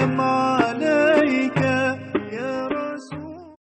السلام عليك يا رسول.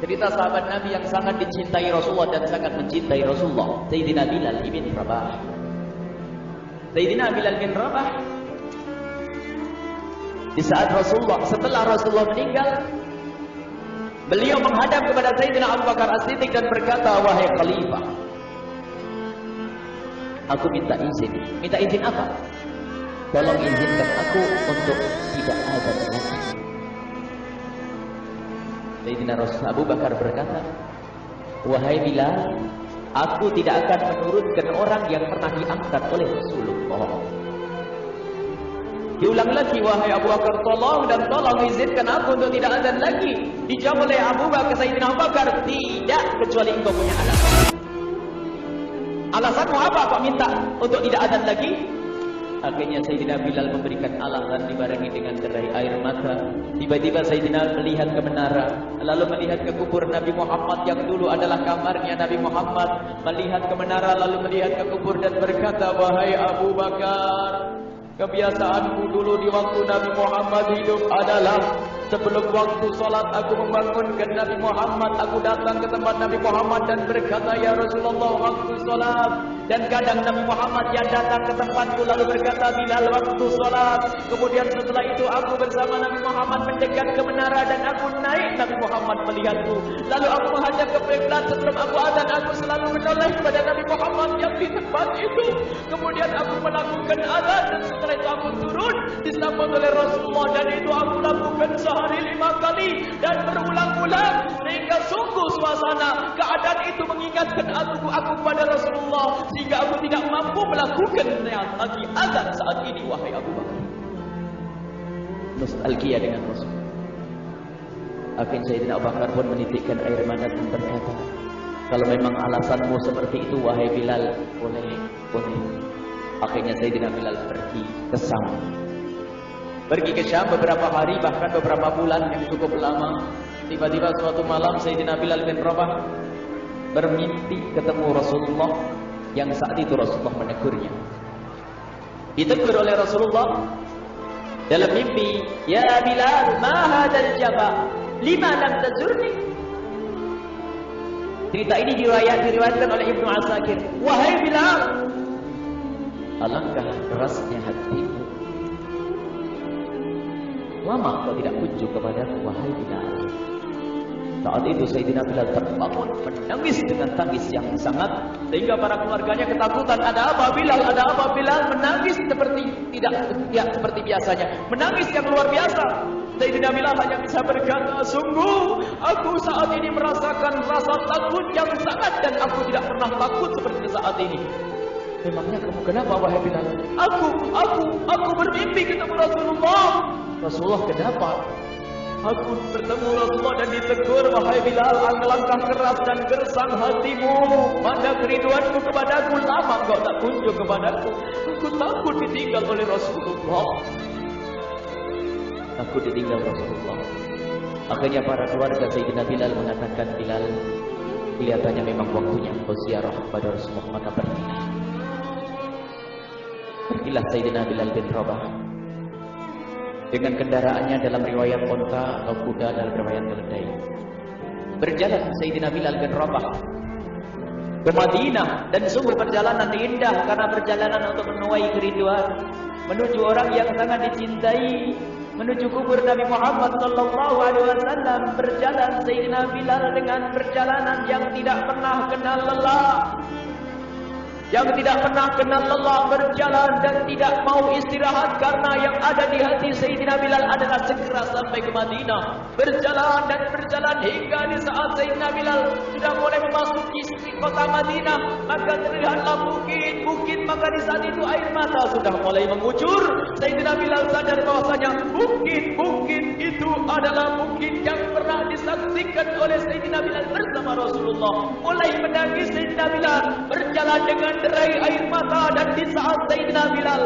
Cerita sahabat Nabi yang sangat dicintai Rasulullah dan sangat mencintai Rasulullah, Sayyidina Bilal bin Rabah. Sayyidina Bilal bin Rabah, di saat setelah Rasulullah meninggal, beliau menghadap kepada Sayyidina Abu Bakar As-Siddiq dan berkata, "Wahai Khalifah, aku minta izin." Minta izin apa? Tolong izinkan aku untuk tidak azan lagi. Sayyidina Abu Bakar berkata, "Wahai Bilal, aku tidak akan menurunkan orang yang pernah diangkat oleh Rasulullah." Diulang lagi, "Wahai Abu Bakar, tolong izinkan aku untuk tidak azan lagi." Dijawab oleh Abu Bakar, Sayyidina Abu Bakar, "Tidak, kecuali engkau punya alasan." "Alasanmu apa kok minta untuk tidak azan lagi?" Akhirnya Sayyidina Bilal memberikan alasan dibarengi dengan derai air mata. Tiba-tiba Sayyidina melihat ke menara, lalu melihat ke kubur Nabi Muhammad yang dulu adalah kamarnya Nabi Muhammad. Melihat ke menara, lalu melihat ke kubur dan berkata, "Wahai Abu Bakar, kebiasaanku dulu di waktu Nabi Muhammad hidup adalah sebelum waktu sholat aku membangunkan Nabi Muhammad. Aku datang ke tempat Nabi Muhammad dan berkata, 'Ya Rasulullah, waktu sholat.' Dan kadang Nabi Muhammad yang datang ke tempatku lalu berkata, 'Bilal, waktu sholat.' Kemudian setelah itu aku bersama Nabi Muhammad mendekat ke menara dan aku naik. Nabi Muhammad melihatku. Lalu aku menghadap ke kiblat. Sebelum aku azan, aku selalu menoleh kepada Nabi Muhammad yang di tempat itu. Kemudian aku melakukan azan dan setelah itu aku turun disambut oleh Rasulullah, dan itu aku lakukan sehari 5 kali dan berulang-ulang sehingga sungguh suasana keadaan itu mengingatkan aku pada Rasulullah sehingga aku tidak mampu melakukan lagi azan saat ini." Wahai Abu Bakar, nostalgia dengan Rasul. Akhirnya Sayyidina Abu Bakar pun menitikkan air mata dan berkata, "Kalau memang alasanmu seperti itu, wahai Bilal, boleh. Akhirnya Sayyidina Bilal pergi ke Syam. Pergi ke Syam beberapa hari, bahkan beberapa bulan yang cukup lama. Tiba-tiba suatu malam Sayyidina Bilal bin Rabah bermimpi ketemu Rasulullah, yang saat itu Rasulullah menegurnya. Ditegur oleh Rasulullah dalam mimpi, "Ya Bilal, ma hadzal jaba? Lima lam tazurni?" Cerita ini diriwayatkan oleh Ibnu Asakir. "Wahai Bilal, alangkah kerasnya hatimu. Lama kau tidak kunjung kepadaku, wahai Bilal." Saat itu Sayyidina Bilal terbangun menangis dengan tangis yang sangat, sehingga para keluarganya ketakutan. "Ada apa Bilal? Ada apa Bilal?" Menangis tidak seperti biasanya, menangis yang luar biasa. Sayyidina Bilal hanya bisa berkata, "Sungguh aku saat ini merasakan rasa takut yang sangat, dan aku tidak pernah takut seperti saat ini." "Memangnya kamu kenapa wahai Bilal?" Aku bermimpi ketemu Rasulullah." "Rasulullah kenapa?" "Aku bertemu Rasulullah dan ditegur, 'Wahai Bilal, alangkah keras dan gersang hatimu. Mana kerinduanku kepadaku, lama kau tak kunjung kepadaku. Aku takut ditinggal oleh Rasulullah." Aku ditinggal Rasulullah. Akhirnya para keluarga Sayyidina Bilal mengatakan, "Bilal, kelihatannya memang waktunya kau ziarah pada Rasulullah, maka pergilah." Pergilah Sayyidina Bilal bin Rabah dengan kendaraannya, dalam riwayat unta atau kuda, dalam riwayat keledai. Berjalan Sayyidina Bilal bin Rabah ke Madinah, dan sungguh perjalanan indah karena perjalanan untuk menuai kerinduan, menuju orang yang sangat dicintai, menuju kubur Nabi Muhammad sallallahu alaihi wasallam. Berjalan Sayyidina Bilal dengan perjalanan yang tidak pernah kenal lelah, berjalan dan tidak mau istirahat, karena yang ada di hati Sayyidina Bilal adalah segera sampai ke Madinah. Berjalan hingga di saat Sayyidina Bilal sudah mulai memasuki kota Madinah, maka terlihatlah bukit, maka di saat itu air mata sudah mulai mengucur. Sayyidina Bilal sadar bahwasanya bukit itu adalah bukit yang pernah disaksikan oleh Sayyidina Bilal bersama Rasulullah. Mulai menangis Sayyidina Bilal, berjalan dengan derai air mata, dan di saat Sayyidina Bilal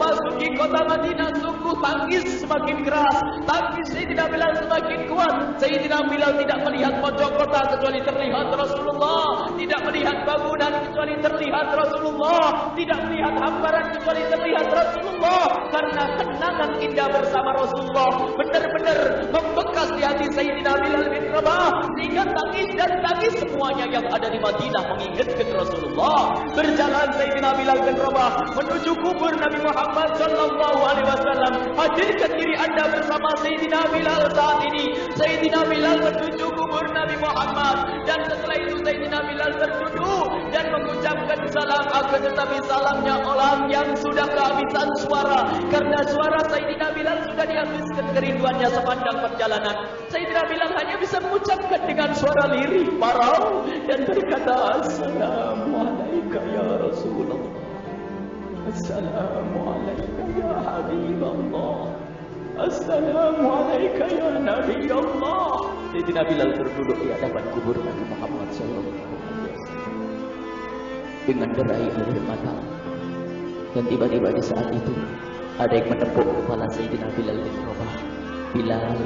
memasuki kota Madinah, sungguh tangis semakin keras, tangis Sayyidina Bilal semakin kuat. Sayyidina Bilal tidak melihat pojok kota kecuali terlihat Rasulullah, tidak melihat bangunan kecuali terlihat Rasulullah, tidak melihat hamparan kecuali terlihat Rasulullah. Karena kenangan indah bersama Rasulullah benar-benar membekas di hati Sayyidina Bilal bin Rabah, sehingga tangis dan tangis semuanya yang ada di Madinah mengingatkan Rasulullah. Berjalan Sayyidina Bilal bin Rabah menuju kubur Nabi Muhammad sallallahu alaihi wasallam. Hadirkan diri Anda bersama Sayyidina Bilal saat ini. Sayyidina Bilal menuju kubur Nabi Muhammad, dan setelah itu Sayyidina Bilal berduduk dan mengucapkan salam, akan tetapi salamnya orang yang sudah kehabisan suara, karena suara Sayyidina Bilal sudah dihabiskan kerinduannya sepanjang perjalanan. Sayyidina Bilal hanya bisa mengucapkan dengan suara lirih parau dan berkata, Assalamualaikum ya Rasulullah, Assalamualaikum ya Habiballah, Assalamualaikum ya Nabi Allah. Sayyidina Bilal berduduk di hadapan kubur Nabi Muhammad sallallahu alaihi wasallam dengan derai air mata. Dan tiba-tiba di saat itu ada yang menepuk kepala Sayyidina Bilal bin Rabah. Bilal,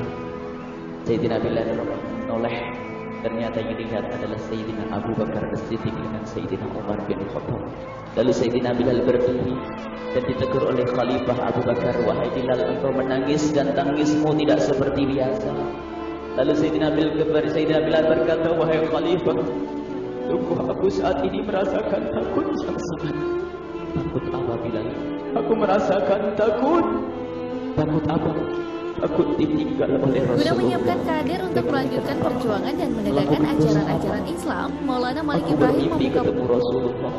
Sayyidina Bilal bin Rabah menoleh. Ternyata yang dilihat adalah Sayyidina Abu Bakar As-Siddiq dengan Sayyidina Umar bin Khattab. Lalu Sayyidina Bilal berdiri dan ditegur oleh Khalifah Abu Bakar, wahai Bilal, engkau menangis dan tangismu tidak seperti biasa. Lalu Sayyidina Bilal berkata, wahai Khalifah, sungguh aku saat ini merasakan takut yang sangat. Takut apa Bilal? Aku merasakan takut. Takut apa? Takut ditinggal oleh Rasulullah. Guna menyiapkan kader untuk melanjutkan perjuangan dan menegakkan ajaran-ajaran Islam, Maulana Malik Aku Ibrahim bermimpi ketemu Rasulullah.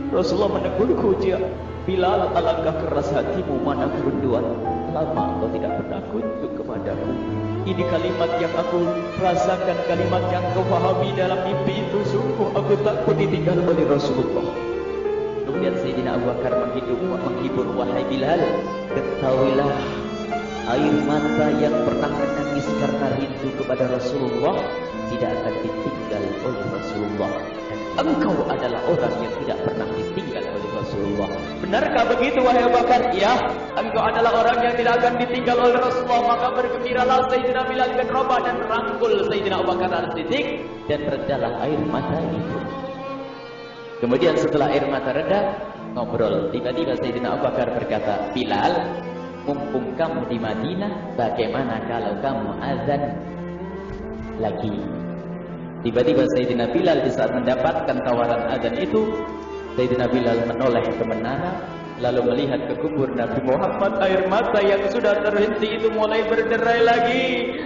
Rasulullah menegurku, dia, Bilal, alangkah keras hatimu, mana kerinduan. Lama engkau tidak pernah kunjung kepadaku. Ini kalimat yang aku rasakan, kalimat yang kau pahami dalam mimpi itu. Sungguh aku takut ditinggal oleh Rasulullah. Kemudian Sayyidina Abu Bakar menghibur, wahai Bilal, ketahuilah, air mata yang pernah menangis karena rindu kepada Rasulullah tidak akan ditinggal oleh Rasulullah. Dan engkau adalah orang yang tidak pernah ditinggal oleh Rasulullah. Benarkah begitu wahai Abu Bakar? Ya, engkau adalah orang yang tidak akan ditinggal oleh Rasulullah. Maka bergembiralah Sayyidina Bilal bin Rabah dan merangkul Sayyidina Abu Bakar As-Siddiq, dan redalah air mata itu. Kemudian setelah air mata reda, ngobrol. Tiba-tiba Sayyidina Abu Bakar berkata, Bilal, mumpung kamu di Madinah, bagaimana kalau kamu azan lagi? Tiba-tiba Sayyidina Bilal di saat mendapatkan tawaran azan itu, Sayyidina Bilal menoleh ke menara, lalu melihat ke kubur Nabi Muhammad. Air mata yang sudah terhenti itu mulai berderai lagi.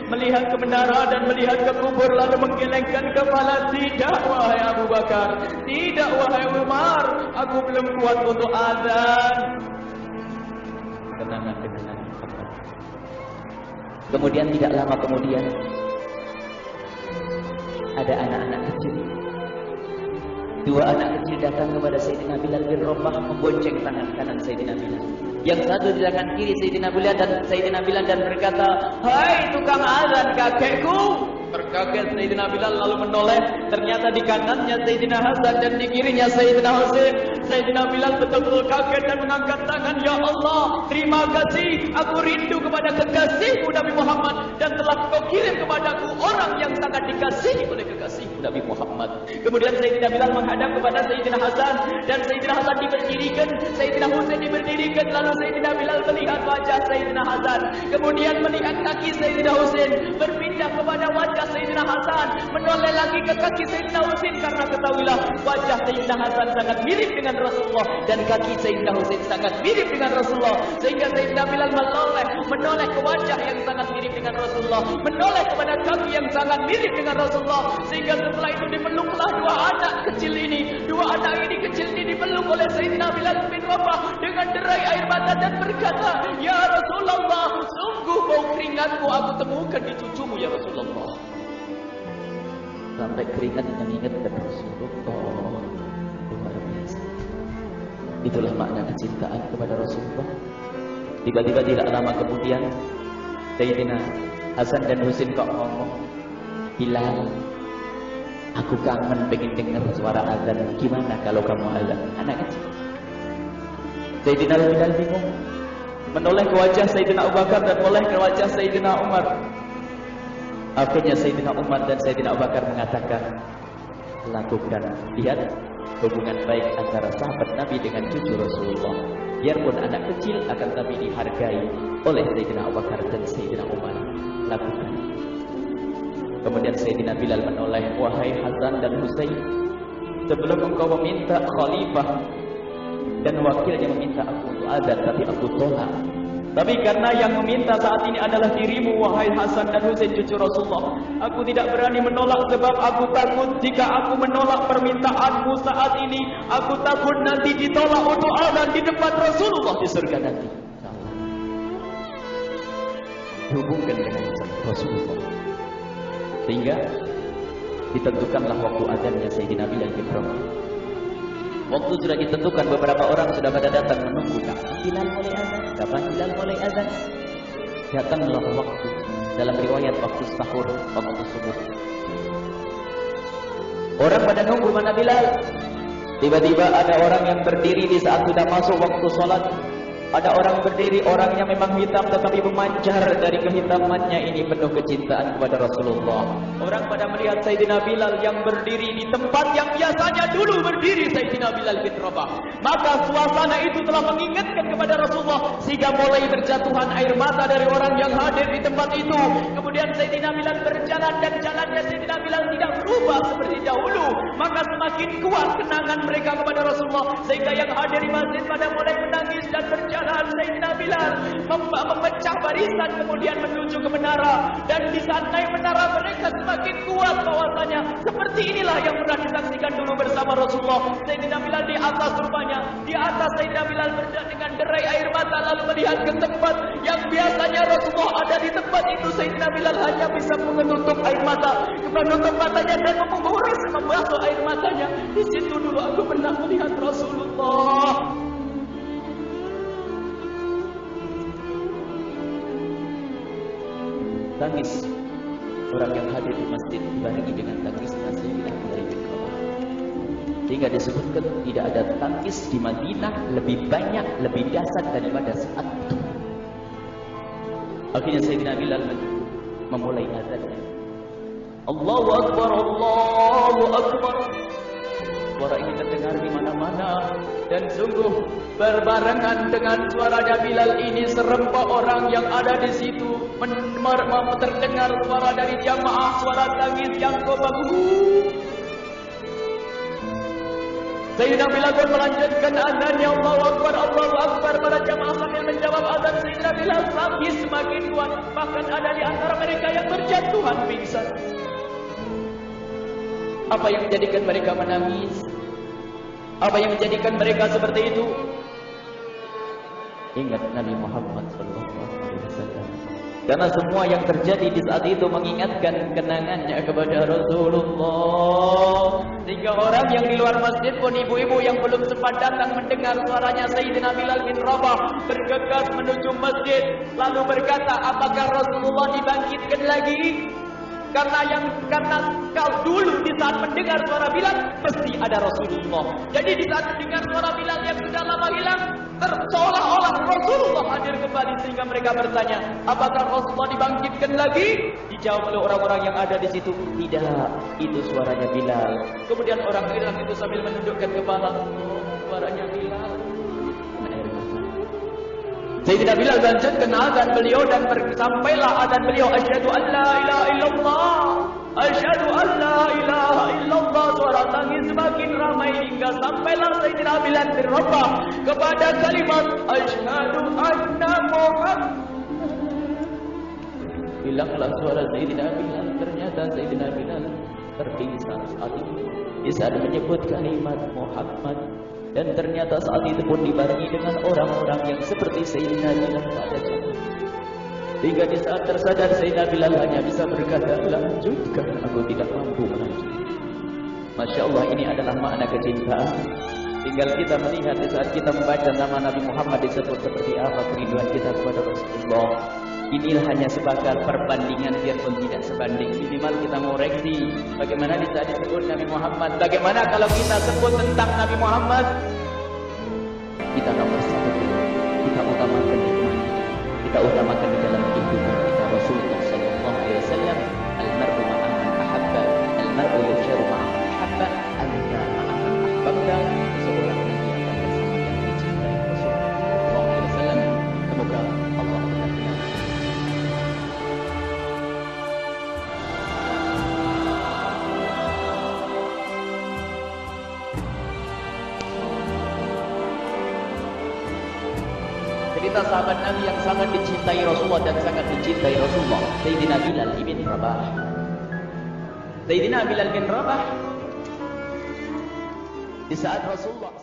Melihat ke menara dan melihat ke kubur, lalu menggelengkan kepala. Tidak wahai Abu Bakar, tidak wahai Umar, aku belum kuat untuk azan. Kenangan-kenangan. Kemudian tidak lama kemudian ada anak-anak kecil. Dua anak kecil datang kepada Sayyidina Bilal bin Rabah membonceng tangan kanan Sayyidina Bilal. Yang satu di tangan kiri Sayyidina Bilal dan berkata, hai tukang azan kakekku. Terkaget Sayyidina Bilal lalu menoleh. Ternyata di kanannya Sayyidina Hasan dan di kirinya Sayyidina Husain. Sayyidina Bilal betul-betul kaget dan mengangkat tangan. Ya Allah, terima kasih. Aku rindu kepada kekasihmu Nabi Muhammad, dan telah kau kirim kepadaku orang yang sangat dikasihi oleh kekasihmu Nabi Muhammad. Kemudian Sayyidina Bilal menghadap kepada Sayyidina Hasan, dan Sayyidina Hasan diberdirikan, Sayyidina Husain diberdirikan. Lalu Sayyidina Bilal melihat wajah Sayyidina Hasan, kemudian melihat kaki Sayyidina Husain, berpindah kepada wajah Sayyidina Hasan, menoleh lagi ke kaki Sayyidina Husain, karena ketahuilah wajah Sayyidina Hasan sangat mirip dengan Rasulullah dan kaki Sayyidina Husain sangat mirip dengan Rasulullah, sehingga Sayyidina Bilal menoleh ke wajah yang sangat mirip dengan Rasulullah, menoleh kepada kaki yang sangat mirip dengan Rasulullah, sehingga setelah itu dipeluklah dua anak kecil ini dipeluk oleh Sayyidina Bilal bin Rabah dengan derai air mata dan berkata, ya Rasulullah, sungguh bau keringatmu aku temukan di cucumu ya Rasulullah. Sampai keringat mengingatkan Rasulullah. Luar biasa. Itulah makna kecintaan kepada Rasulullah. Tiba-tiba tidak lama kemudian Sayyidina Hasan dan Husain kok ngomong, Bilal, aku kangen pengen dengar suara azan. Gimana kalau kamu azan? Anak kecil. Sayyidina Bilal bingung, menoleh ke wajah Sayyidina Abu Bakar dan menoleh ke wajah Sayyidina Umar. Akhirnya Sayyidina Umar dan Sayyidina Abu Bakar mengatakan, lakukan, lihat hubungan baik antara sahabat Nabi dengan cucu Rasulullah. Biarpun anak kecil akan tapi dihargai oleh Sayyidina Abu Bakar dan Sayyidina Umar. Lakukan. Kemudian Sayyidina Bilal menoleh, wahai Hasan dan Husain, sebelum engkau meminta khalifah dan wakilnya meminta aku untuk azan, tapi aku tolak. Tapi karena yang meminta saat ini adalah dirimu, wahai Hasan dan Husain cucu Rasulullah, aku tidak berani menolak sebab aku takut jika aku menolak permintaanmu saat ini, aku takut nanti ditolak untuk azan di depan Rasulullah di surga nanti. Hubungkan dengan Rasulullah sehingga ditentukanlah waktu azannya Sayyidina Bilal bin Rabah. Waktu sudah ditentukan, beberapa orang sudah pada datang menunggu kapan Bilal mulai azan, kapan Bilal mulai azan. Datanglah waktu, dalam riwayat waktu sahur, waktu subuh. Orang pada nunggu mana Bilal. Tiba-tiba ada orang yang berdiri di saat sudah masuk waktu sholat. Ada orang berdiri, orangnya memang hitam tetapi memancar dari kehitamannya ini penuh kecintaan kepada Rasulullah. Orang pada melihat Sayyidina Bilal yang berdiri di tempat yang biasanya dulu berdiri Sayyidina Bilal bin Rabah. Maka suasana itu telah mengingatkan kepada Rasulullah sehingga mulai berjatuhan air mata dari orang yang hadir di tempat itu. Kemudian Sayyidina Bilal berjalan dan jalannya Sayyidina Bilal tidak berubah seperti dahulu. Maka semakin kuat kenangan mereka kepada Rasulullah sehingga yang hadir di masjid pada mulai menangis dan berjalan. Sayyidina Bilal memecah barisan kemudian menuju ke menara, dan di saat naik menara mereka semakin kuat bahwasanya seperti inilah yang pernah disaksikan dulu bersama Rasulullah. Sayyidina Bilal di atas rupanya, di atas Sayyidina Bilal berjalan dengan derai air mata lalu melihat ke tempat yang biasanya Rasulullah ada di tempat itu. Sayyidina Bilal hanya bisa menutup air mata, menutup matanya dan menguris membasuh air matanya. Di situ dulu aku pernah melihat Rasulullah. Tangis orang yang hadir di masjid dibarengi dengan tangisnya Sayyidina Bilal bin Rabah. Sehingga disebutkan tidak ada tangis di Madinah lebih banyak, lebih dahsyat daripada saat itu. Akhirnya Sayyidina Bilal memulai azannya. Allahu Akbar, Allahu Akbar. Suara ini terdengar di mana-mana dan sungguh berbarengan dengan suara Bilal ini serempak orang yang ada di situ terdengar suara dari jamaah, suara tangis yang kobagu. Sayyidina Bilal pun melanjutkan azannya, Allahu Akbar, Allahu Akbar. Para jamaah sambil menjawab azan Sayyidina Bilal tangis semakin kuat. Bahkan ada di antara mereka yang berjatuhan pingsan. Apa yang menjadikan mereka menangis? Apa yang menjadikan mereka seperti itu? Ingat Nabi Muhammad SAW. Karena semua yang terjadi di saat itu mengingatkan kenangannya kepada Rasulullah. Sehingga orang yang di luar masjid pun, ibu-ibu yang belum sempat datang mendengar suaranya Sayyidina Bilal bin Rabah bergegas menuju masjid lalu berkata, apakah Rasulullah dibangkitkan lagi? Karena kalau dulu di saat mendengar suara Bilal pasti ada Rasulullah. Jadi di saat mendengar suara Bilal yang sudah lama hilang, seolah-olah Rasulullah hadir kembali sehingga mereka bertanya, apakah Rasulullah dibangkitkan lagi? Dijawab oleh orang-orang yang ada di situ, tidak, itu suaranya Bilal. Kemudian orang hilang itu sambil menundukkan kepala, suaranya Bilal. Sayyidina Bilal lanjutkan azan beliau dan sampailah azan beliau, asyhadu an la ilaha illallah, asyhadu an la ilaha illallah. Suara tangis semakin ramai hingga sampailah Sayyidina Bilal bin Rabah kepada kalimat asyhadu anna Muhammad. Hilanglah suara Sayyidina Bilal. Ternyata Sayyidina Bilal terpingsan saat itu di saat menyebut kalimat Muhammad. Dan ternyata saat itu pun dibarengi dengan orang-orang yang seperti Sayyidina Bilal pada zaman. Hingga di saat tersadar Sayyidina Bilal hanya bisa berkata, lanjutkan, aku tidak mampu melanjutkan. Masya Allah, ini adalah makna kecintaan. Tinggal kita melihat di saat kita membaca nama Nabi Muhammad disebut seperti apa kerinduan kita kepada Rasulullah. Inilah hanya sebagai perbandingan, biarpun tidak sebanding. Minimal kita ngoreksi bagaimana di saat disebut Nabi Muhammad. Bagaimana kalau kita sebut tentang Nabi Muhammad, kita nomor satu. kita utamakan di dalam kehidupan kita. Rasulullah sallallahu alaihi wasallam, al-mar'u ma'a man ahabba, al-mar'u yusharu ma'a man ahabba, anta ma'a man ahbabta. Seseorang nanti akan bersama yang dicintai Rasulullah sallallahu alaihi wasallam. Semoga Allah benar-benar cerita sahabat Nabi yang sangat dicintai Rasulullah dan sangat dicintai Rasulullah, Sayyidina Bilal bin Rabah. Sayyidina Bilal bin Rabah di saat Rasulullah